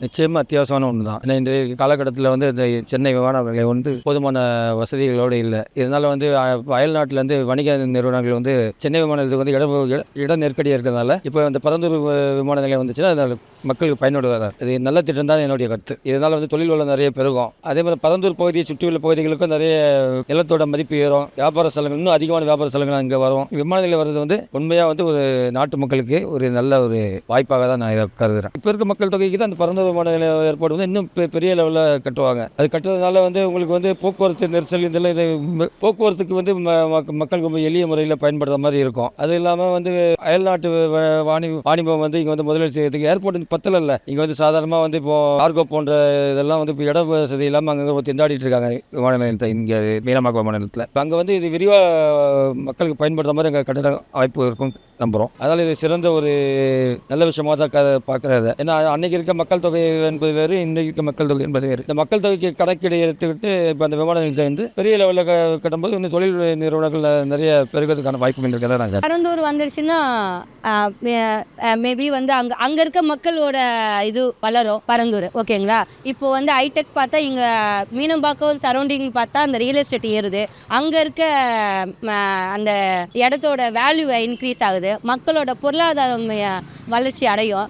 நிச்சயமா அத்தியாவசியமான ஒன்று தான். ஏன்னா இன்றைய காலகட்டத்தில வந்து இந்த சென்னை விமான நிலையம் வந்து போதுமான வசதிகளோடு இல்ல. இதனால வந்து அயல்நாட்டிலேருந்து வணிக நிறுவனங்கள் வந்து சென்னை விமான நிலையத்துக்கு வந்து இட நெருக்கடியா இருக்கிறதுனால, இப்போ இந்த பரந்தூர் விமான நிலையம் வந்துச்சுன்னா, அதனால மக்களுக்கு பயனுள்ளதா தான். இது நல்ல திட்டம் தான் என்னுடைய கருத்து. இதனால வந்து தொழில் வளம் நிறைய பெருகும். அதேமாதிரி பரந்தூர் பகுதியை சுற்றியுள்ள பகுதிகளுக்கும் நிறைய நிலத்தோட மதிப்பு ஏறும். வியாபார ஸ்தலங்கள் இன்னும் அதிகமான வியாபார ஸ்தலங்கள் அங்கே வரும். விமான நிலையம் வர்றது வந்து உண்மையா வந்து ஒரு நாட்டு மக்களுக்கு ஒரு நல்ல ஒரு வாய்ப்பாக தான் நான் இதை கருதுறேன். இப்போ இருக்க மக்கள் தொகைக்கு தான் அந்த பரந்தூர் விமான நிலையம் ஏற்பாடு வந்து இன்னும் பெரிய லெவலில் கட்டுவாங்க. அது கட்டுறதுனால வந்து உங்களுக்கு வந்து போக்குவரத்து நெரிசல் இதெல்லாம் போக்குவரத்துக்கு வந்து மக்களுக்கு ரொம்ப எளிய முறையில் பயன்படுற மாதிரி இருக்கும். அது இல்லாமல் வந்து அயல்நாட்டு வாணிபம் வந்து இங்கே வந்து முதலீடு செய்யறதுக்கு ஏர்போர்ட் பத்தல இல்லை. இங்கே வந்து சாதாரணமாக வந்து இப்போ கார்கோ போன்ற இதெல்லாம் வந்து இப்போ இட வசதி இல்லாமல் அங்கே திண்டாடிட்டு இருக்காங்க விமான நிலையத்தை. இங்கே மீனமாக்க விமான நிலையத்தில் இப்போ அங்கே வந்து இது விரிவாக மக்களுக்கு பயன்படுற மாதிரி அங்கே கட்டட வாய்ப்பு இருக்கும் நம்புகிறோம். அதனால் இது சிறந்த ஒரு நல்ல விஷயமாக தான் பார்க்குறது. ஏன்னா அன்னைக்கு இருக்க மக்கள் தொகை என்பது வேறு, இன்றைக்கு இருக்க மக்கள் தொகை என்பது வேறு. இந்த மக்கள் தொகைக்கு கணக்கீடு எடுத்துக்கிட்டு இப்போ அந்த விமான நிலையத்தை வந்து பெரிய லெவலில் கட்டும்போது இன்னும் தொழில் நிறுவனங்கள் நிறைய பெருகிறதுக்கான வாய்ப்பு இருக்கிறதா நாங்கள். பரந்தூர் வந்துருச்சுன்னா மேபி வந்து அங்கே இருக்க மக்களோட இது வளரும் பரந்தூர். ஓகேங்களா? இப்போ வந்து ஹைடெக் பார்த்தா இங்கே மீனம்பாக்கம் சரௌண்டிங் பார்த்தா அந்த ரியல் எஸ்டேட் ஏறுது. அங்கே இருக்க அந்த இடத்தோட வேல்யூ இன்க்ரீஸ் ஆகுது. மக்களோட பொருளாதாரம் வளர்ச்சி அடையும்.